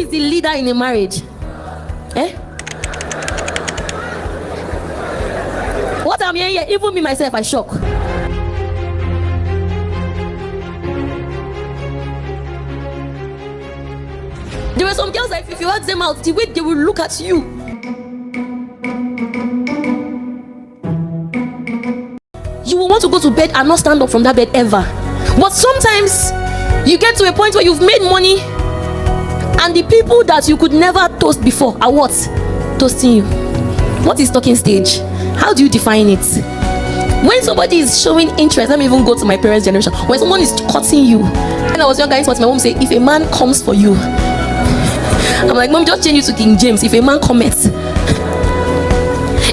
is the leader in a marriage? What I'm hearing here, even me myself, I shock. There were some girls that if you ask them out, the way they will look at you. You will want to go to bed and not stand up from that bed ever. But sometimes you get to a point where you've made money and the people that you could never toast before are what? Toasting you. What is talking stage? How do you define it? When somebody is showing interest, let me even go to my parents' generation. When someone is courting you. When I was younger, that's what my mom said, if a man comes for you, I'm like, Mom, just change it to King James. If a man comments.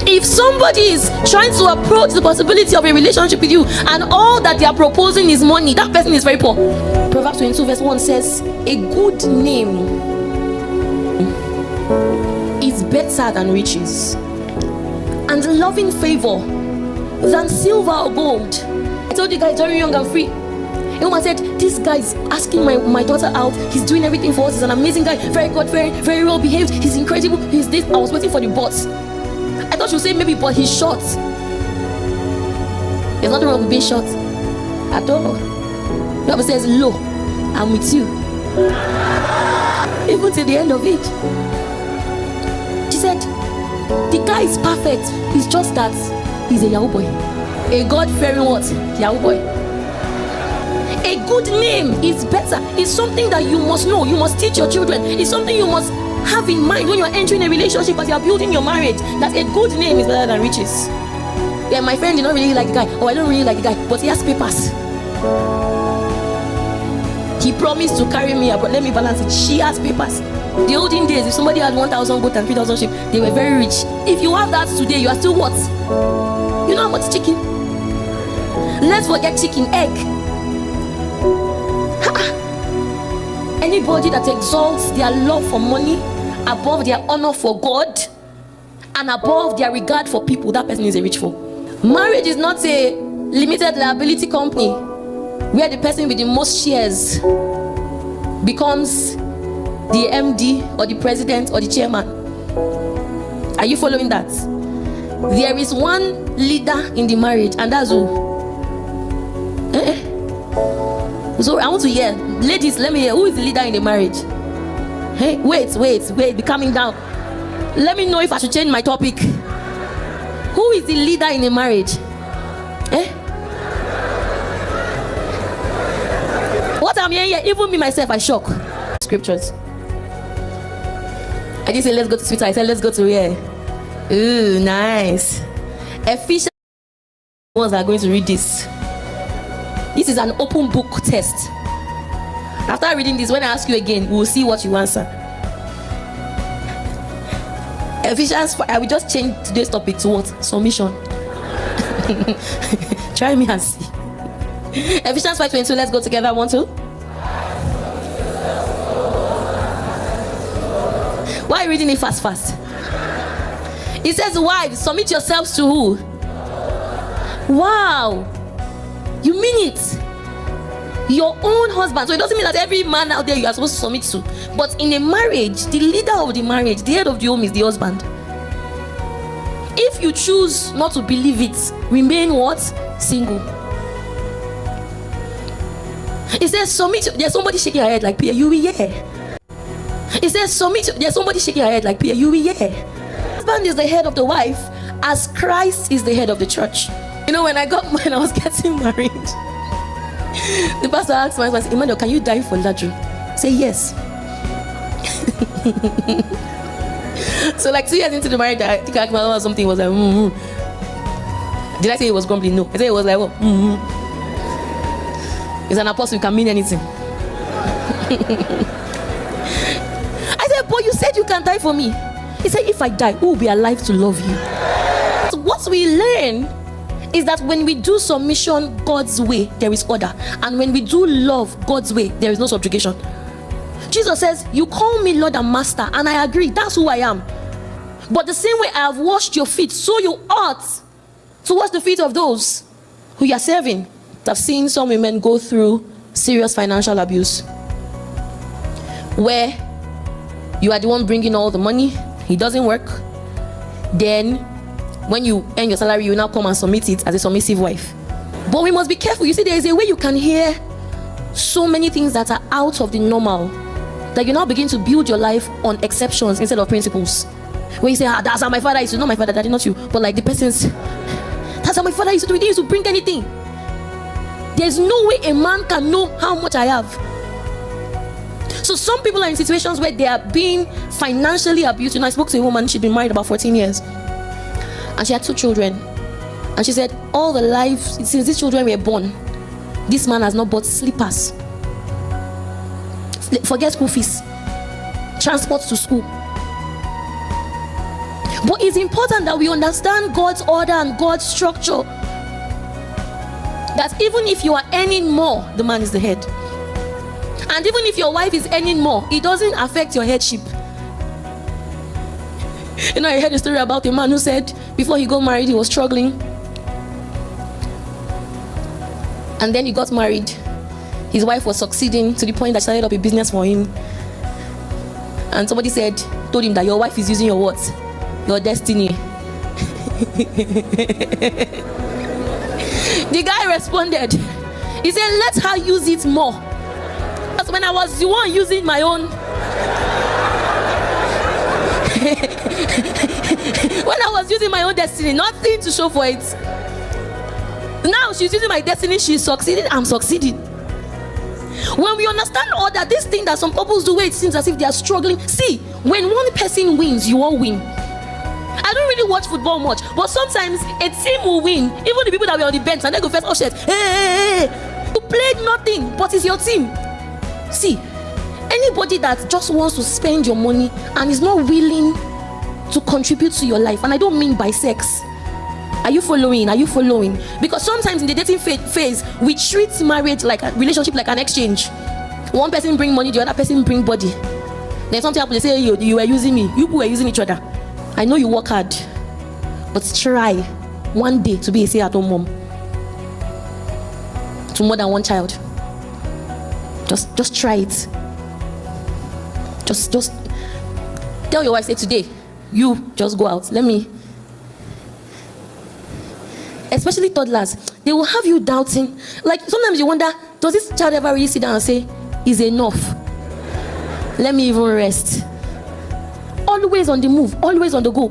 If somebody is trying to approach the possibility of a relationship with you and all that they are proposing is money, that person is very poor. Proverbs 22 verse 1 says, a good name is better than riches, and loving favor than silver or gold. I told you guys, very young and free. A woman said, this guy is asking my daughter out. He's doing everything for us. He's an amazing guy. Very good, very well behaved. He's incredible. He's this. I was waiting for the but. I thought she would say maybe, but he's short. There's nothing wrong with being short at all. The Bible says, lo, I'm with you. Even till the end of it. She said, the guy is perfect. It's just that he's a Yahoo boy. A God-fearing what? Yahoo boy. A good name is better. It's something that you must know. You must teach your children. It's something you must have in mind when you're entering a relationship as you're building your marriage. That a good name is better than riches. Yeah, my friend did not really like the guy. Oh, I don't really like the guy. But he has papers. He promised to carry me abroad. Let me balance it. She has papers. The olden days, if somebody had 1,000 goat and 3,000 sheep, they were very rich. If you have that today, you are still what? You know how much chicken? Let's forget chicken, egg. Anybody that exalts their love for money above their honor for God and above their regard for people, that person is a rich fool. Marriage is not a limited liability company where the person with the most shares becomes the MD or the president or the chairman. Are you following that? There is one leader in the marriage, and that's who? So I want to hear, ladies, let me hear, who is the leader in the marriage? Hey, wait, be calming down. Let me know if I should change my topic. Who is the leader in a marriage? What I'm hearing here, even me myself, I shock. Scriptures. I didn't say let's go to Twitter, I said let's go to where? Ooh, nice. Ephesians ones are going to read this. This is an open book test. After reading this, when I ask you again, we will see what you answer. Ephesians 5, I will just change today's topic to what? Submission. Try me and see. Ephesians 5:22, let's go together. 1, 2. Why are you reading it fast? It says, wives, submit yourselves to who? Wow. You mean it? Your own husband. So it doesn't mean that every man out there you are supposed to submit to. But in a marriage, the leader of the marriage, the head of the home is the husband. If you choose not to believe it, remain what? Single. It says submit. There's somebody shaking her head like, Pierre, you will hear. It says submit. There's somebody shaking her head like, Pierre, you will hear. The husband is the head of the wife as Christ is the head of the church. You know, when I was getting married, the pastor asked my husband, Emmanuel, can you die for Laju? Say yes. So like 2 years into the marriage, I think I asked my husband something, was like, Did I say it was grumbling? No. I said it was like, what? It's an apostle, you can mean anything. I said, but you said you can die for me. He said, if I die, who will be alive to love you? So what we learn is that when we do submission God's way, there is order. And when we do love God's way, there is no subjugation. Jesus says, you call me Lord and Master, and I agree, that's who I am. But the same way I have washed your feet, so you ought to wash the feet of those who you are serving. I've seen some women go through serious financial abuse, where You are the one bringing all the money. He doesn't work. Then when you earn your salary, you now come and submit it as a submissive wife. But we must be careful. You see, there is a way you can hear so many things that are out of the normal, that you now begin to build your life on exceptions instead of principles. When you say, that's how my father used to, not my father, daddy, not you, but like the person's, that's how my father used to do. He didn't used to bring anything. There's no way a man can know how much I have. So some people are in situations where they are being financially abused. I spoke to a woman, she'd been married about 14 years. And she had 2 children. And she said, all the life, since these children were born, this man has not bought slippers. Forget school fees. Transport to school. But it's important that we understand God's order and God's structure. That even if you are earning more, the man is the head. And even if your wife is earning more, it doesn't affect your headship. I heard a story about a man who said before he got married, he was struggling. And then he got married. His wife was succeeding to the point that she started up a business for him. And somebody told him that your wife is using your what? Your destiny. The guy responded. He said, let her use it more. Because when I was the one using my own, when I was using my own destiny, nothing to show for it. Now she's using my destiny, she's succeeding, I'm succeeding. When we understand all that, this thing that some couples do where it seems as if they are struggling. See, when one person wins, you all win. I don't really watch football much, but sometimes a team will win. Even the people that were on the bench and they go first, oh shit, hey. You played nothing, but it's your team. See, anybody that just wants to spend your money and is not willing to contribute to your life, and I don't mean by sex. Are you following? Are you following? Because sometimes in the dating phase, we treat marriage like a relationship, like an exchange. One person bring money, the other person bring body. Then something happens, they say, hey, you were using me. You were using each other. I know you work hard, but try one day to be a stay-at-home mom to more than one child. Just try it. Just tell your wife, say today, you just go out. Especially toddlers, they will have you doubting. Like sometimes you wonder, does this child ever really sit down and say, is enough? Let me even rest. Always on the move, always on the go.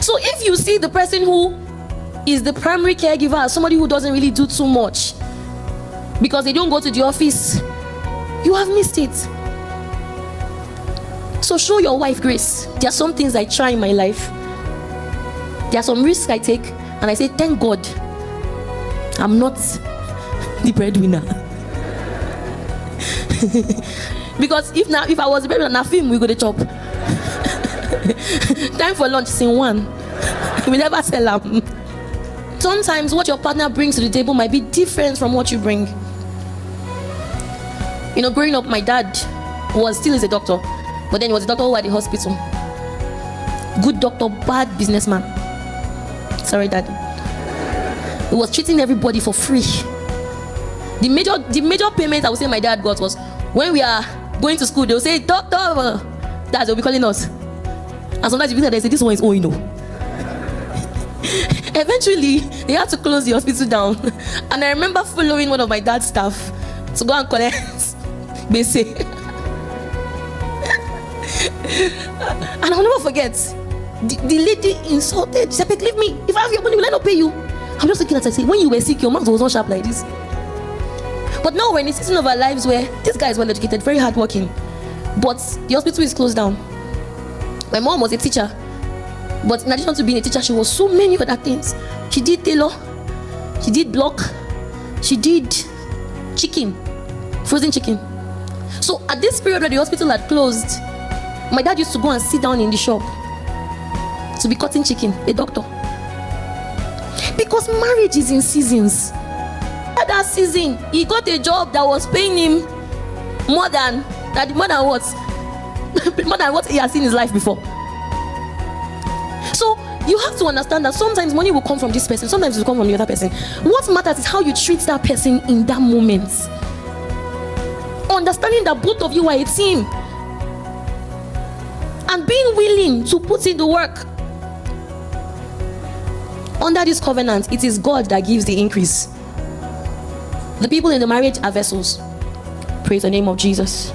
So if you see the person who is the primary caregiver as somebody who doesn't really do too much because they don't go to the office, you have missed it. So show your wife grace. There are some things I try in my life. There are some risks I take, and I say, thank God, I'm not the breadwinner. Because if I was the breadwinner, film we go to chop. Time for lunch, scene 1. We never sell them. Sometimes what your partner brings to the table might be different from what you bring. Growing up, my dad still is a doctor, but then he was a doctor who had the hospital. Good doctor, bad businessman. Sorry, Daddy. He was treating everybody for free. The major payment I would say my dad got was when we are going to school, they will say, doctor, Dad, they'll be calling us. And sometimes they say, this one is Eventually, they had to close the hospital down. And I remember following one of my dad's staff to go and collect basic. And I'll never forget. The lady insulted. She said, leave me. If I have your money, will I not pay you? I'm just looking at her and say, when you were sick, your mouth was not sharp like this. But now we're in a season of our lives where this guy is well educated, very hardworking, but the hospital is closed down. My mom was a teacher, but in addition to being a teacher, she was so many other things. She did tailor, she did block, she did chicken, frozen chicken. So at this period where the hospital had closed, my dad used to go and sit down in the shop to be cutting chicken, a doctor. Because marriage is in seasons. At that season, he got a job that was paying him more than what? More than what he has seen in his life before. So you have to understand that sometimes money will come from this person, sometimes it will come from the other person. What matters is how you treat that person in that moment. understanding that both of you are a team, and being willing to put in the work. Under this covenant, it is God that gives the increase. The people in the marriage are vessels. Praise the name of Jesus.